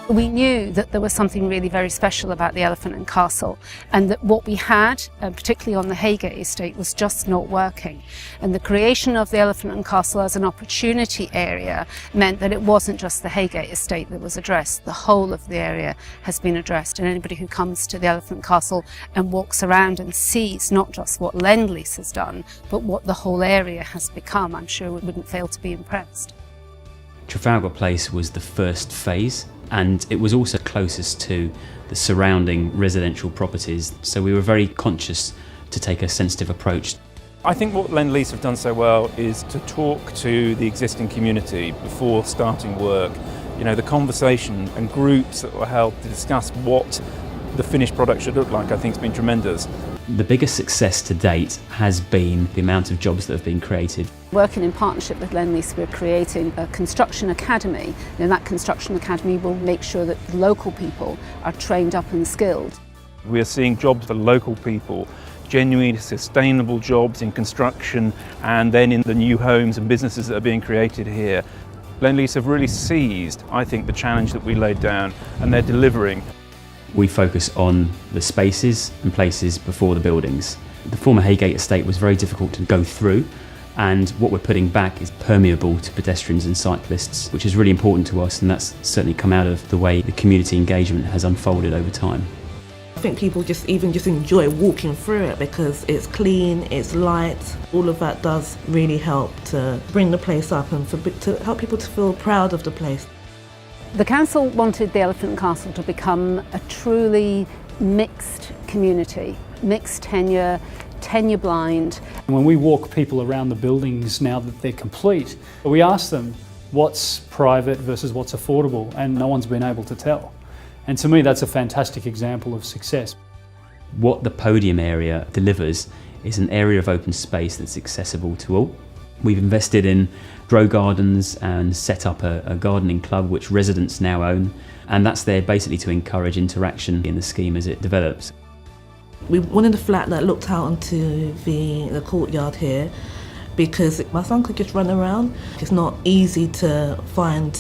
We knew that there was something really very special about the Elephant and Castle, and that what we had, particularly on the Heygate estate, was just not working. And the creation of the Elephant and Castle as an opportunity area meant that it wasn't just the Heygate estate that was addressed. The whole of the area has been addressed, and anybody who comes to the Elephant and Castle and walks around and sees not just what Lendlease has done, but what the whole area has become, I'm sure wouldn't fail to be impressed. Trafalgar Place was the first phase, and it was also closest to the surrounding residential properties, so we were very conscious to take a sensitive approach. I think what Lendlease have done so well is to talk to the existing community before starting work. You know, the conversation and groups that were held to discuss what the finished product should look like, I think has been tremendous. The biggest success to date has been the amount of jobs that have been created. Working in partnership with Lendlease, we're creating a construction academy, and that construction academy will make sure that local people are trained up and skilled. We're seeing jobs for local people, genuinely sustainable jobs in construction and then in the new homes and businesses that are being created here. Lendlease have really seized, I think, the challenge that we laid down, and they're delivering. We focus on the spaces and places before the buildings. The former Heygate estate was very difficult to go through, and what we're putting back is permeable to pedestrians and cyclists, which is really important to us, and that's certainly come out of the way the community engagement has unfolded over time. I think people just enjoy walking through it because it's clean, it's light. All of that does really help to bring the place up and to help people to feel proud of the place. The council wanted the Elephant and Castle to become a truly mixed community, mixed tenure, tenure blind. When we walk people around the buildings now that they're complete, we ask them what's private versus what's affordable, and no one's been able to tell. And to me, that's a fantastic example of success. What the podium area delivers is an area of open space that's accessible to all. We've invested in grow gardens and set up a gardening club which residents now own, and that's there basically to encourage interaction in the scheme as it develops. We wanted a flat that looked out onto the courtyard here because my son could just run around. It's not easy to find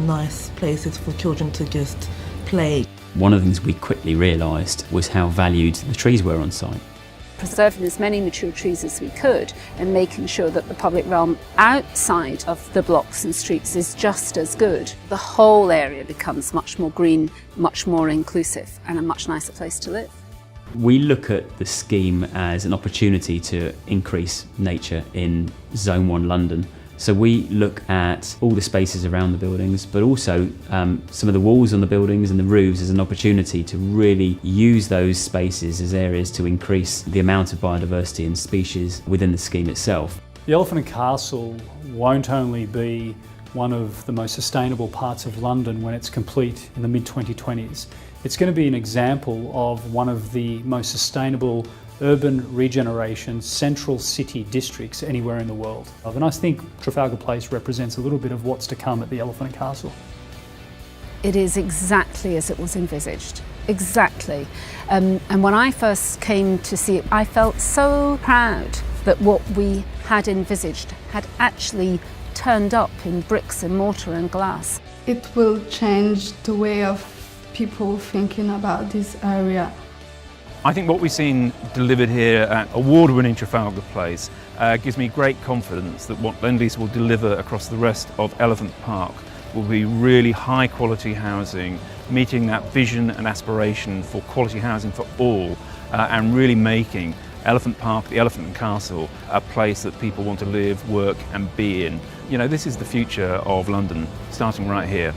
nice places for children to just play. One of the things we quickly realised was how valued the trees were on site. Preserving as many mature trees as we could and making sure that the public realm outside of the blocks and streets is just as good. The whole area becomes much more green, much more inclusive, and a much nicer place to live. We look at the scheme as an opportunity to increase nature in Zone 1 London. So we look at all the spaces around the buildings, but also some of the walls on the buildings and the roofs as an opportunity to really use those spaces as areas to increase the amount of biodiversity and species within the scheme itself. The Elephant and Castle won't only be one of the most sustainable parts of London when it's complete in the mid-2020s. It's going to be an example of one of the most sustainable urban regeneration central city districts anywhere in the world. And I think Trafalgar Place represents a little bit of what's to come at the Elephant and Castle. It is exactly as it was envisaged, exactly. And when I first came to see it, I felt so proud that what we had envisaged had actually turned up in bricks and mortar and glass. It will change the way of people thinking about this area. I think what we've seen delivered here at award-winning Trafalgar Place gives me great confidence that what Lendlease will deliver across the rest of Elephant Park will be really high-quality housing, meeting that vision and aspiration for quality housing for all, and really making Elephant Park, the Elephant and Castle, a place that people want to live, work and be in. You know, this is the future of London, starting right here.